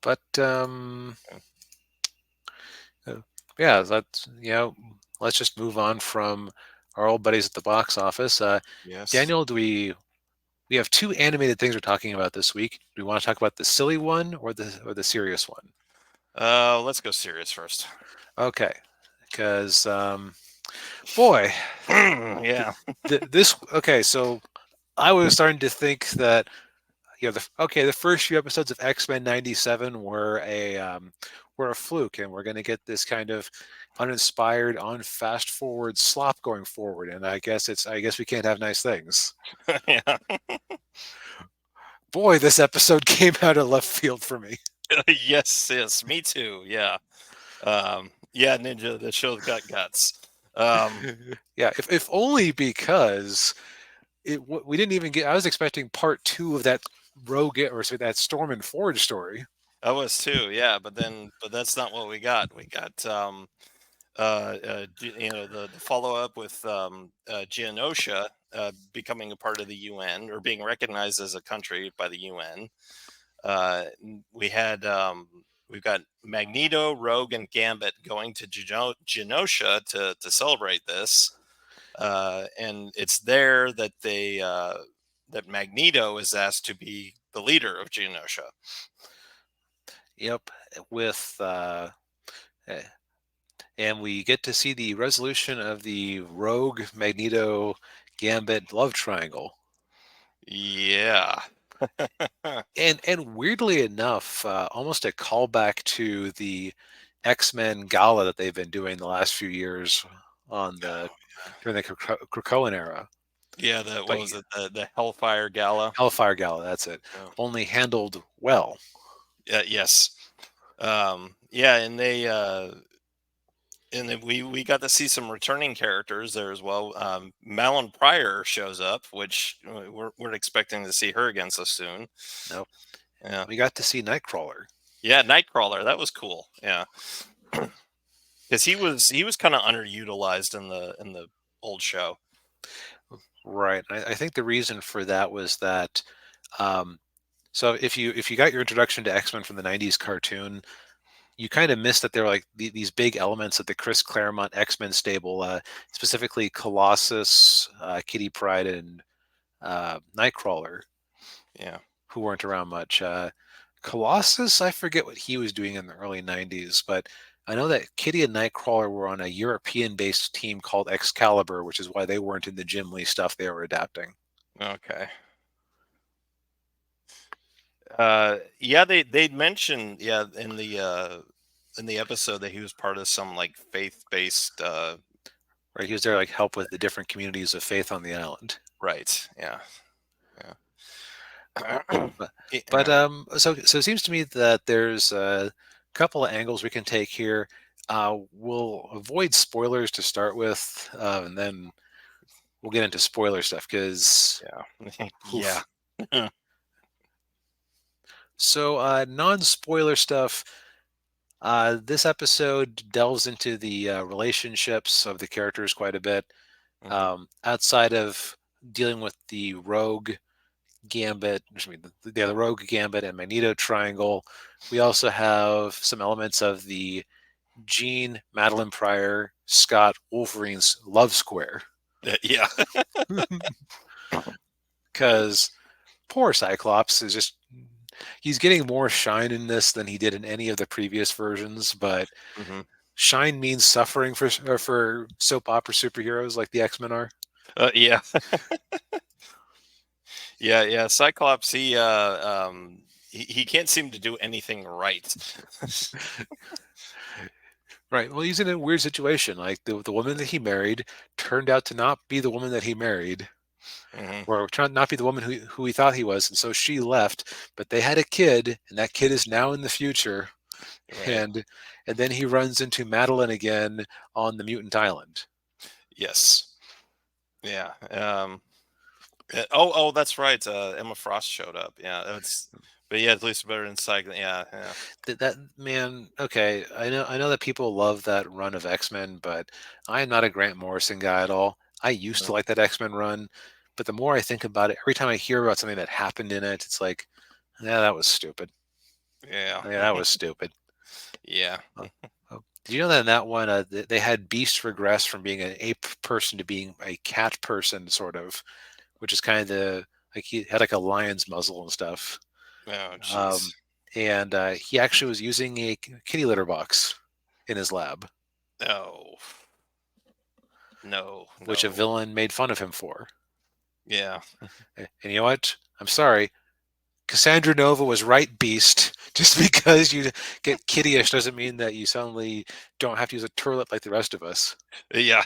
But uh, yeah, let's just move on from our old buddies at the box office. Yes. Daniel, we have two animated things we're talking about this week. Do we want to talk about the silly one or the serious one? Let's go serious first. Okay, because boy, th- Yeah. this okay. So I was starting to think that the first few episodes of X-Men '97 were a fluke, and we're going to get this kind of uninspired, on fast forward slop going forward. And I guess we can't have nice things. Yeah. Boy, this episode came out of left field for me. Yes, yes, me too. Yeah. Yeah, Ninja, the show's got guts. Um, Yeah, if only because we didn't even get. I was expecting part two of that that Storm and Forge story. I was too, yeah, but that's not what we got. We got the follow up with Geonosia becoming a part of the UN or being recognized as a country by the UN. We had we've got Magneto, Rogue, and Gambit going to Genosha to celebrate this, and it's there that that Magneto is asked to be the leader of Genosha. Yep, with eh, and we get to see the resolution of the Rogue Magneto Gambit love triangle. Yeah. And weirdly enough, almost a callback to the X-Men gala that they've been doing the last few years on the during the Krakoan era. Yeah, the what But was it? The Hellfire Gala. Hellfire Gala, that's it. Yeah. Only handled well. Yeah, yes. Yeah, and then we got to see some returning characters there as well. Malin Pryor shows up, which we're expecting to see her again so soon. Nope. Yeah, We got to see Nightcrawler. yeah, Nightcrawler, that was cool. Yeah, because he was kind of underutilized in the old show. Right. I think the reason for that was that um, so if you got your introduction to X-Men from the '90s cartoon, you kind of missed that there were like these big elements of the Chris Claremont X-Men stable, specifically Colossus, Kitty Pryde, and Nightcrawler, Yeah. who weren't around much. Colossus, I forget what he was doing in the early '90s, but I know that Kitty and Nightcrawler were on a European-based team called Excalibur, which is why they weren't in the Jim Lee stuff they were adapting. Okay. Yeah, they'd mentioned, yeah, in the episode that he was part of some like faith based Right, he was there like help with the different communities of faith on the island. right. Yeah. But, but Yeah. so it seems to me that there's a couple of angles we can take here. We'll avoid spoilers to start with, and then we'll get into spoiler stuff because, Yeah. oof. Yeah. So non-spoiler stuff. This episode delves into the relationships of the characters quite a bit. Hmm. Outside of dealing with the Rogue Gambit, the Rogue Gambit and Magneto triangle, we also have some elements of the Jean, Madeline Pryor, Scott, Wolverine's love square. Yeah. Because poor Cyclops is just he's getting more shine in this than he did in any of the previous versions, but Hmm. shine means suffering for soap opera superheroes like the X-Men are. Yeah. Yeah. Yeah. Cyclops. He can't seem to do anything right. Right. Well, he's in a weird situation. Like the woman that he married turned out to not be the woman that he married, Hmm. or trying not be the woman who he thought he was, and so she left. But they had a kid, and that kid is now in the future, Right. and and then he runs into Madeline again on the mutant island. Yes. Yeah. Oh, that's right. Emma Frost showed up. Yeah. That's. But yeah, at least better than Cyclops. Yeah. Yeah. That man, okay, I know that people love that run of X-Men, but I am not a Grant Morrison guy at all. I used to like that X-Men run, but the more I think about it, every time I hear about something that happened in it, it's like, yeah, that was stupid. Yeah. I mean, that was stupid. Yeah. Uh, did you know that in that one, they had Beast regress from being an ape person to being a cat person, sort of, which is kind of like he had like a lion's muzzle and stuff. Oh, Um, jeez. and he actually was using a kitty litter box in his lab, No. No. which a No. villain made fun of him for. Yeah. And you know what? I'm sorry. Cassandra Nova was right, Beast. Just because you get kittyish doesn't mean that you suddenly don't have to use a turlet like the rest of us. Yeah.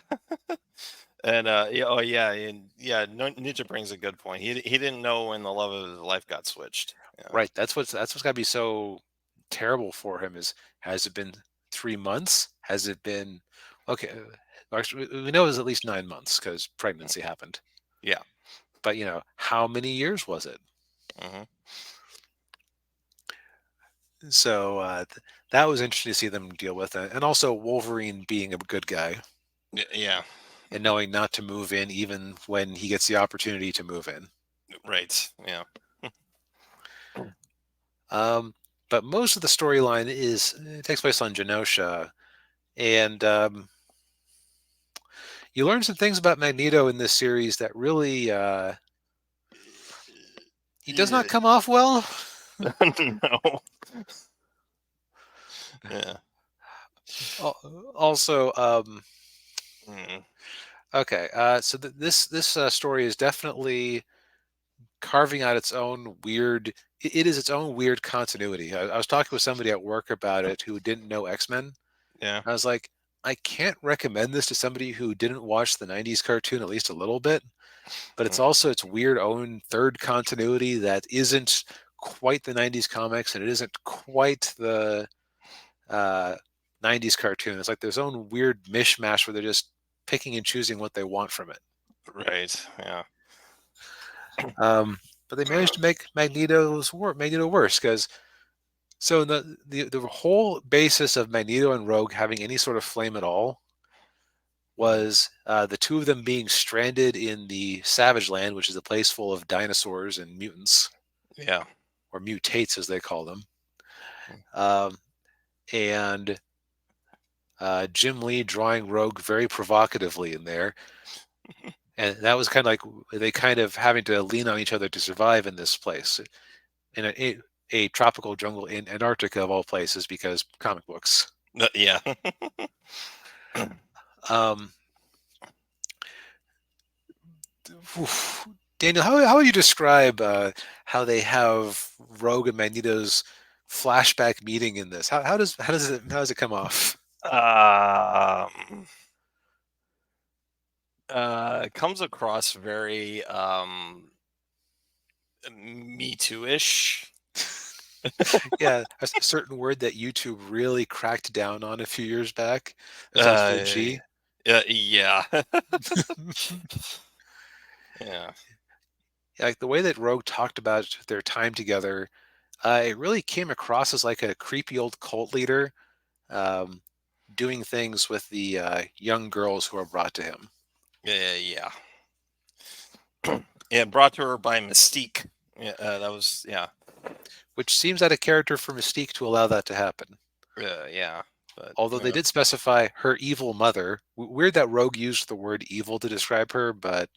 And yeah, oh yeah, and yeah, Ninja brings a good point. He didn't know when the love of his life got switched. Yeah. Right. That's what's got to be so terrible for him. Is has it been 3 months? Has it been okay? Actually, we know it was at least 9 months because pregnancy happened. Yeah. But how many years was it? Hmm. So that was interesting to see them deal with it, and also Wolverine being a good guy Yeah. and knowing not to move in even when he gets the opportunity to move in. Right. Yeah. Um, but most of the storyline takes place on Genosha, and you learn some things about Magneto in this series that really he does Yeah. not come off well. No. Yeah. Also, Mm. okay, so this story is definitely carving out its own weird. It is its own weird continuity. I was talking with somebody at work about it who didn't know X-Men. Yeah. I was like, I can't recommend this to somebody who didn't watch the 90s cartoon at least a little bit, but it's Mm. also its weird own third continuity that isn't quite the 90s comics and it isn't quite the uh, 90s cartoon. It's like there's own weird mishmash where they're just picking and choosing what they want from it. Right. Yeah. Um, but they managed to make Magneto worse because so the whole basis of Magneto and Rogue having any sort of flame at all Mhm. was the two of them being stranded in the Savage Land, which is a place full of dinosaurs and mutants, Yeah. or mutates as they call them. Um, and Jim Lee drawing Rogue very provocatively in there. And that was kind of like they kind of having to lean on each other to survive in this place, in a tropical jungle in Antarctica of all places, because comic books. Yeah. Um, Daniel, how would you describe how they have Rogue and Magneto's flashback meeting in this? How does it come off? um, Comes across very Me Too ish. Yeah, a certain word that YouTube really cracked down on a few years back. That sounds Uh, very G. yeah. Yeah. Like the way that Rogue talked about their time together, it really came across as like a creepy old cult leader um, doing things with the young girls who are brought to him, Yeah. Yeah. Yeah. Brought to her by Mystique. Yeah. That was, yeah. which seems out of character for Mystique to allow that to happen. Yeah. But, Although they did specify her evil mother. Weird that Rogue used the word evil to describe her, but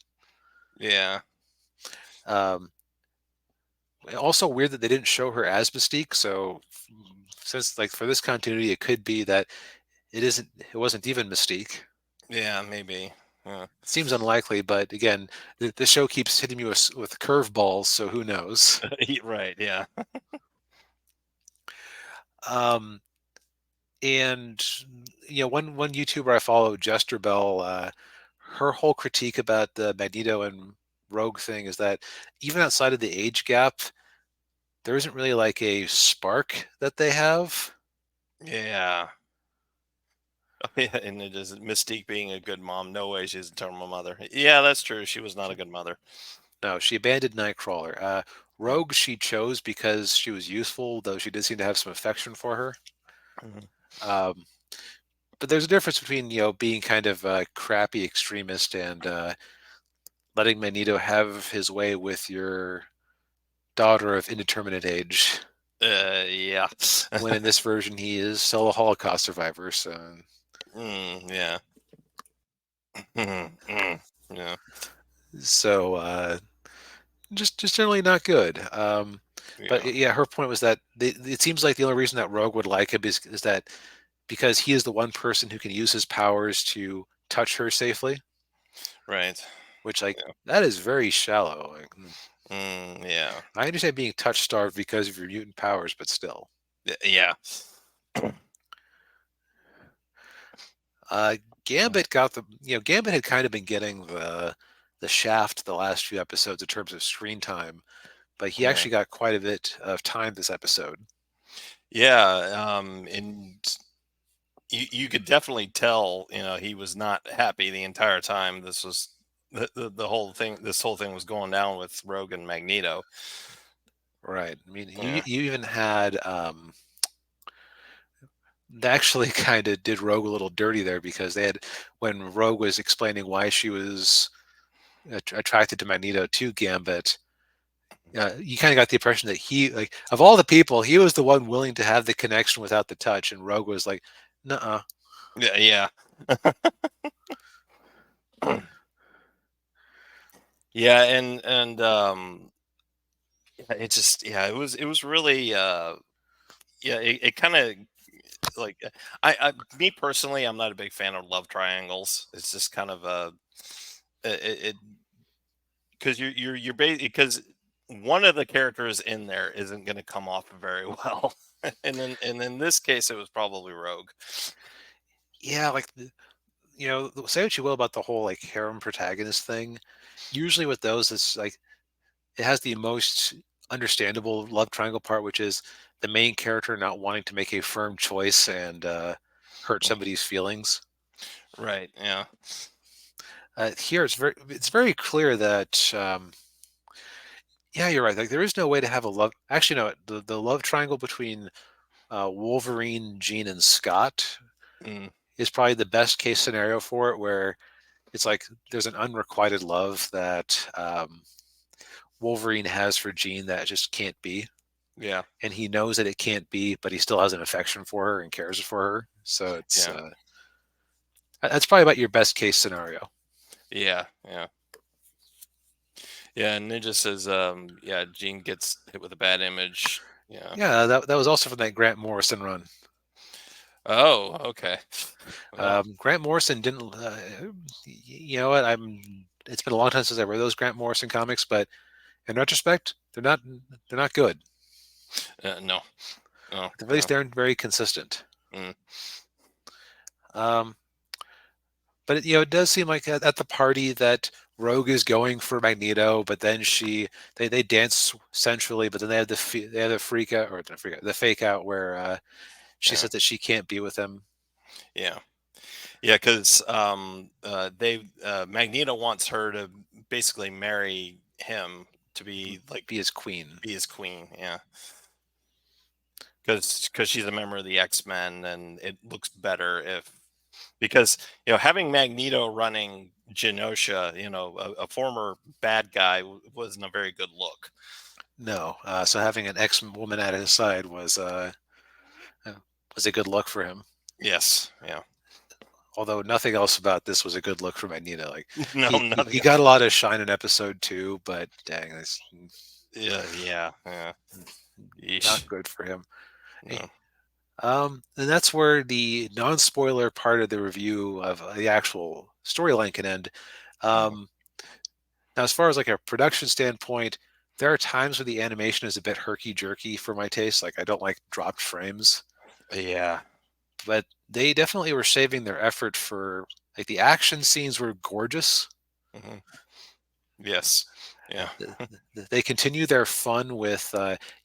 yeah. um, also weird that they didn't show her as Mystique. So since like for this continuity, it could be that it wasn't even Mystique. Yeah. Maybe. Yeah. It seems unlikely, but again, the show keeps hitting me with curveballs, so who knows? Right. Yeah. Um, and one YouTuber I follow, Jester Bell, her whole critique about the Magneto and Rogue thing is that even outside of the age gap, there isn't really like a spark that they have. Yeah. Yeah, and it is Mystique being a good mom. No way she's a terrible mother. Yeah, that's true. She was not a good mother. No, she abandoned Nightcrawler. Yeah. Rogue she chose because she was useful, though she did seem to have some affection for her. Mhm. Um, but there's a difference between being kind of a crappy extremist and letting Magneto have his way with your daughter of indeterminate age. Yeah. when in this version he is still a Holocaust survivor. So, Yeah. Yeah. so just generally not good. But Yeah. yeah, her point was that it seems like the only reason that Rogue would like him is that because he is the one person who can use his powers to touch her safely, Right. which like Yeah. that is very shallow. Like, Yeah. I understand being touch starved because of your mutant powers, but still. Yeah. Uh, Gambit got Gambit had kind of been getting the shaft the last few episodes in terms of screen time, but he Yeah. actually got quite a bit of time this episode. Yeah. And you could definitely tell, he was not happy the entire time. This was the whole thing. This whole thing was going down with Rogue and Magneto. Right. I mean, you Yeah. you even had they actually kind of did Rogue a little dirty there because they had when Rogue was explaining why she was attracted to Magneto to Gambit. You kind of got the impression that he, like, of all the people, he was the one willing to have the connection without the touch, and Rogue was like, "Nuh-uh." Yeah. Yeah. Yeah. And yeah, it was really yeah, it kind of like me personally, I'm not a big fan of love triangles. It's just kind of it because you're because one of the characters in there isn't going to come off very well. And in this case it was probably Rogue. Yeah, like say what you will about the whole like harem protagonist thing. Usually with those, it's like it has the most understandable love triangle part, which is the main character not wanting to make a firm choice and hurt Mhm. somebody's feelings. Right, yeah. Here, it's very clear that yeah, you're right. Like there is no way to have a love. Actually, no, the love triangle between Wolverine, Jean, and Scott Mm, is probably the best case scenario for it, where it's like there's an unrequited love that Wolverine has for Jean that just can't be, yeah, and he knows that it can't be, but he still has an affection for her and cares for her. So it's yeah, that's probably about your best case scenario. yeah, yeah. Yeah, Ninja says yeah, Jean gets hit with a bad image. Yeah. Yeah, that was also from that Grant Morrison run. Oh, okay. Well, Grant Morrison didn't. You know what? It's been a long time since I read those Grant Morrison comics, but in retrospect, they're not good. no. No, At least no. they aren't very consistent. Mm, Um, but it does seem like at the party that Rogue is going for Magneto, but then they dance sensually, but then they have the freak out or the fake out where she yeah. says that she can't be with him, Yeah. Yeah, because they Magneto wants her to basically marry him to be like be his queen. be his queen. Yeah, because she's a member of the X-Men, and it looks better if because having Magneto running Genosha, a former bad guy, wasn't a very good look. No, so having an ex-woman at his side uh, was a good look for him. Yes. Yeah. Although nothing else about this was a good look for Magneto. Like No, he nothing. got a lot of shine in episode 2, but dang, that's Yeah. Yeah. Yeah. not Yeesh. good for him. Hey, No. and that's where the non-spoiler part of the review of the actual storyline can end. No. Um, Now, as far as like a production standpoint, there are times where the animation is a bit herky-jerky for my taste. Like I don't like dropped frames, Yeah. but they definitely were saving their effort for like the action scenes were gorgeous. Hmm. Yes. Uh, Yeah. They continue their fun with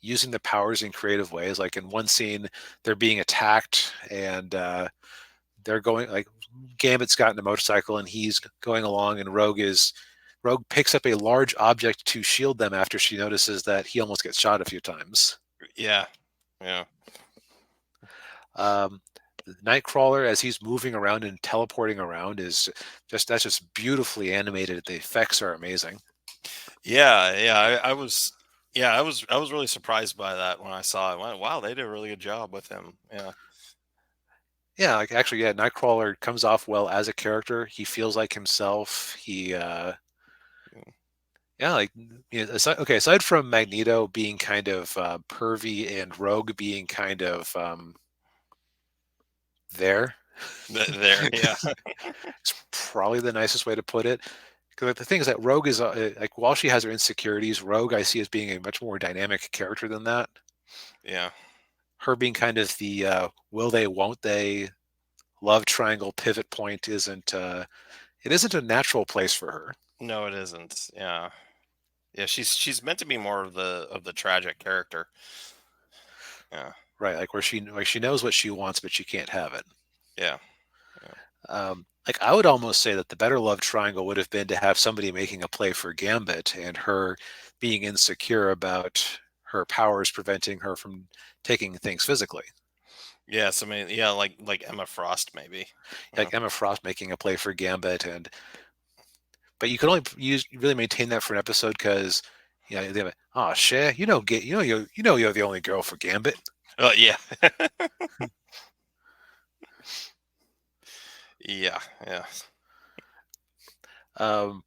using the powers in creative ways. Like in one scene, they're being attacked and they're going like Gambit's gotten a motorcycle and he's going along, and Rogue picks up a large object to shield them after she notices that he almost gets shot a few times. Yeah. Yeah. Um, Nightcrawler, as he's moving around and teleporting around, is that's just beautifully animated. The effects are amazing. Yeah, yeah. I was. Yeah, I was really surprised by that when I saw it. I went, wow, they did a really good job with him. Yeah. Yeah, like actually, yeah, Nightcrawler comes off well as a character. He feels like himself. Yeah, like aside from Magneto being kind of pervy and Rogue being kind of there, There, yeah. it's probably the nicest way to put it. Because like, the thing is that Rogue is like while she has her insecurities, Rogue I see as being a much more dynamic character than that. Yeah. Her being kind of the will they, won't they love triangle pivot point isn't it isn't a natural place for her. No, it isn't. Yeah. Yeah, she's meant to be more of the tragic character. Yeah. Right, like where she knows what she wants, but she can't have it. Yeah. Yeah. Like I would almost say that the better love triangle would have been to have somebody making a play for Gambit and her being insecure about her powers preventing her from taking things physically. Yes, I mean, yeah, like Emma Frost maybe. Yeah. Like Emma Frost making a play for Gambit, and but you can only really maintain that for an episode because they have oh shit, you're the only girl for Gambit. Oh, yeah. Yeah, yeah. Um,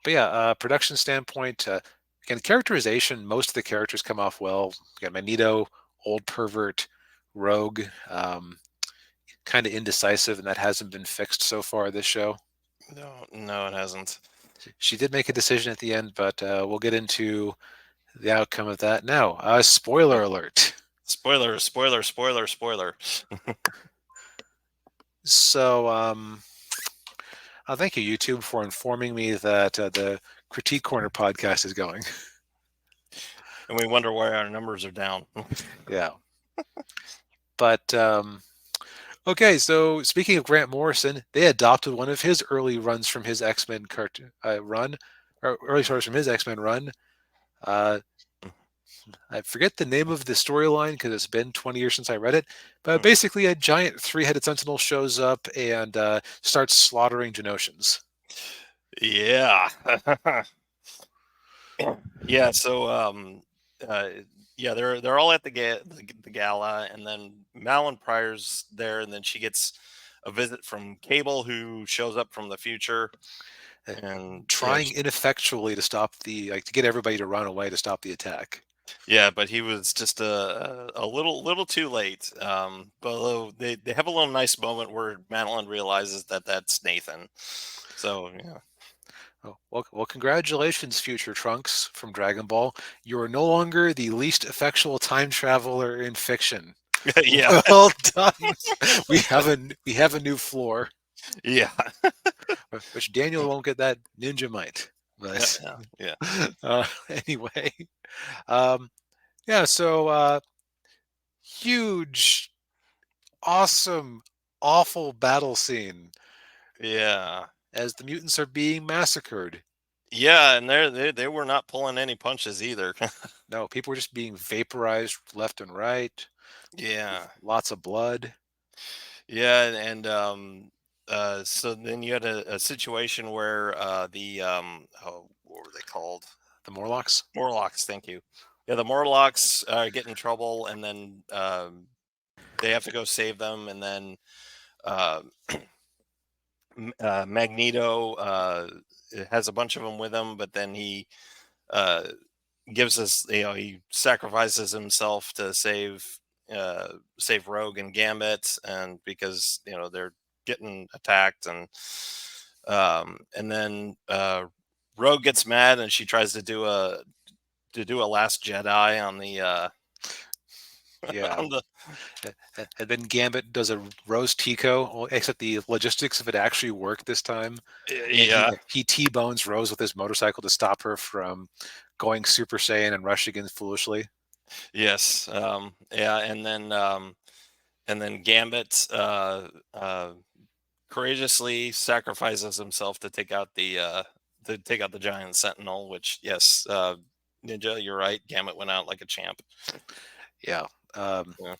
but yeah, production standpoint, again, characterization, most of the characters come off well. You got Magneto, old pervert, rogue, kind of indecisive, and that hasn't been fixed so far this show. No, no, it hasn't. She did make a decision at the end, but we'll get into the outcome of that now. Spoiler alert. Spoiler, spoiler, spoiler, spoiler. So, thank you, YouTube, for informing me that the Critique Corner podcast is going. And we wonder why our numbers are down. Yeah. But okay, so speaking of Grant Morrison, they adopted one of his early runs from his X-Men cartoon run, or early stories from his X-Men run. Uh, I forget the name of the storyline because it's been 20 years since I read it. But basically, a giant three-headed sentinel shows up and starts slaughtering Genosians. Yeah. Yeah, so uh yeah, they're all at the gala, and then Malin Pryor's there, and then she gets a visit from Cable, who shows up from the future. uh, And yeah, Trying ineffectually to stop to get everybody to run away to stop the attack. yeah, but he was just a little too late. But although they have a little nice moment where Madeline realizes that that's Nathan. So yeah. Oh, well, congratulations, future Trunks from Dragon Ball. You are no longer the least effectual time traveler in fiction. Yeah. Well done. We have a new floor, Yeah. which Daniel won't get that ninja might. Yeah. But Yeah. Yeah. anyway, um, yeah. So huge, awesome, awful battle scene Yeah. as the mutants are being massacred. Yeah, and they were not pulling any punches either. No, people were just being vaporized left and right. Yeah. Lots of blood. Yeah, and so then you had a situation where the oh, what were they called? The Morlocks. Morlocks, thank you. Yeah, the Morlocks get in trouble, and then they have to go save them, and then uh, Magneto has a bunch of them with him, but then he uh, gives us, he sacrifices himself to save Rogue and Gambit, and because they're getting attacked, and then Rogue gets mad, and she tries to do a Last Jedi on the Yeah. on the And then Gambit does a Rose Tico, except the logistics of it actually worked this time. And yeah. he T-bones Rose with his motorcycle to stop her from going Super Saiyan and rushing in foolishly. Yes. Yeah, and then Gambit courageously sacrifices himself to take out the giant sentinel, which, yes, Ninja, you're right, Gambit went out like a champ. Yeah. Um, Yeah.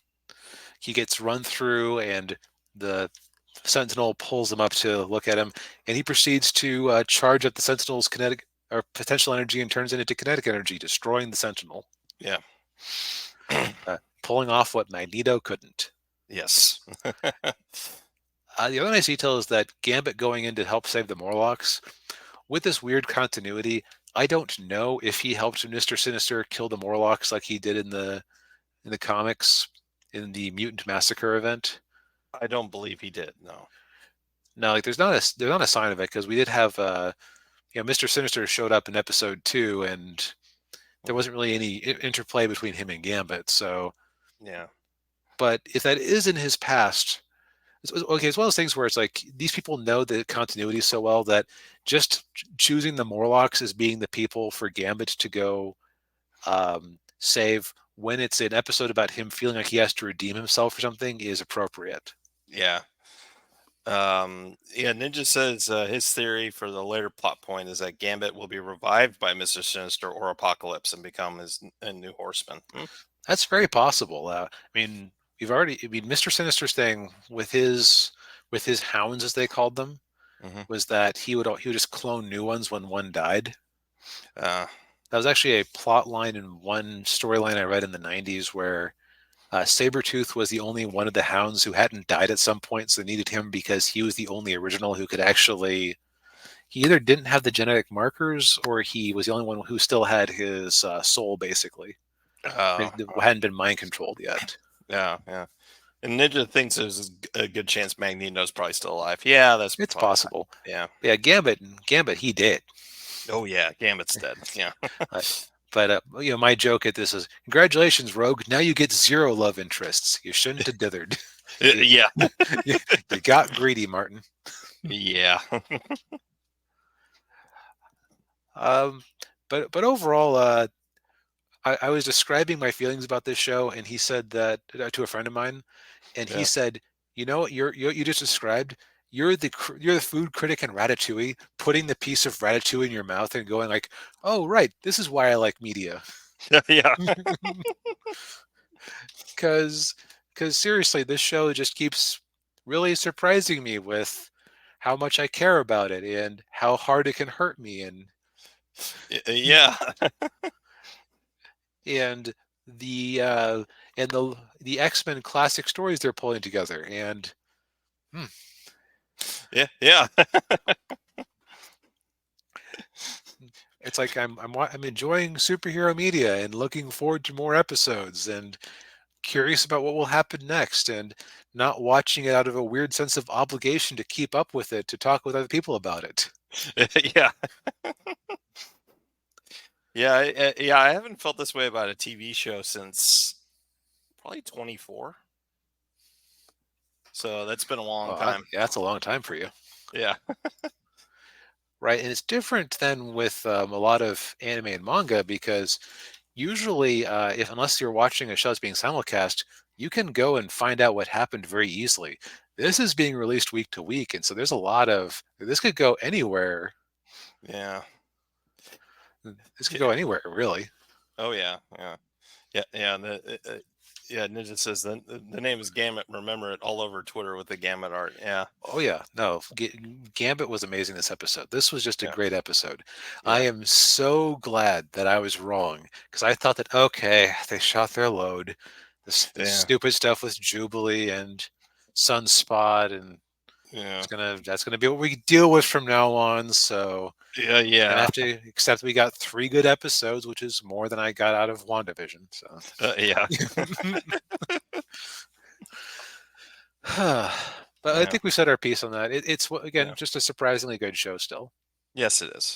he gets run through, and the Sentinel pulls him up to look at him, and he proceeds to charge at the Sentinel's or potential energy and turns it into kinetic energy, destroying the Sentinel, Yeah. pulling off what Magneto couldn't. Yes. The other nice detail is that Gambit going in to help save the Morlocks, with this weird continuity, I don't know if he helped Mr. Sinister kill the Morlocks like he did in the comics in the Mutant Massacre event. I don't believe he did. No. No, like there's not a sign of it because we did have Mr. Sinister showed up in episode 2 and there Mhm. wasn't really any interplay between him and Gambit. So, Yeah. but if that is in his past, okay, it's one of those things where it's like these people know the continuity so well that just choosing the Morlocks as being the people for Gambit to go save when it's an episode about him feeling like he has to redeem himself or something is appropriate. Yeah. Yeah, Ninja says his theory for the later plot point is that Gambit will be revived by Mr. Sinister or Apocalypse and become a new horseman. That's very possible. I mean, Mr. Sinister's thing with his hounds, as they called them, Hmm. was that he would just clone new ones when one died. Uh, That was actually a plot line in one storyline I read in the 90s where Sabretooth was the only one of the hounds who hadn't died at some point, so they needed him because he was the only original who could actually. He either didn't have the genetic markers or he was the only one who still had his soul, basically. It uh, hadn't been mind controlled yet. yeah, yeah. And Ninja thinks there's a good chance Magneto's probably still alive. Yeah, that's It's probably possible. yeah. But yeah, Gambit, he did. Oh yeah, Gambit's dead. Yeah. Uh, but my joke at this is, congratulations, Rogue. Now you get 0 love interests. You shouldn't have dithered. you, Yeah. you, you got greedy, Martin. Yeah. Um, but overall, I was describing my feelings about this show, and he said that to a friend of mine, and he Yeah. said, "You know what you just described? You're the food critic in Ratatouille, putting the piece of ratatouille in your mouth and going like, oh right, this is why I like media." Yeah. Because seriously, this show just keeps really surprising me with how much I care about it and how hard it can hurt me Yeah. and the uh, and the X-Men classic stories they're pulling together and hmm, Yeah. Yeah. it's like I'm enjoying superhero media and looking forward to more episodes and curious about what will happen next and not watching it out of a weird sense of obligation to keep up with it to talk with other people about it. Yeah. Yeah. Yeah. I haven't felt this way about a TV show since probably 24. So that's been a long Well, time. yeah, that's a long time for you. Yeah. Right, and it's different than with a lot of anime and manga because usually, if unless you're watching a show that's being simulcast, you can go and find out what happened very easily. This is being released week to week, and so there's a lot of this could go anywhere. Yeah. This could go anywhere, really. Oh yeah. Yeah. Yeah. Yeah. Yeah. Ninja says the name is Gamut. Remember it all over Twitter with the Gamut art. Yeah. Oh yeah, no, Gambit was amazing this episode. This was just a Yeah. great episode. I Yeah. am so glad that I was wrong because I thought that okay, they shot their load. This Yeah. stupid stuff with Jubilee and Sunspot, and Yeah. that's gonna be what we deal with from now on. So Yeah. gonna Yeah. have to accept we got 3 good episodes, which is more than I got out of WandaVision. So. Yeah. But I Yeah. think we said our piece on that. It's again Yeah. just a surprisingly good show still. Yes, it is.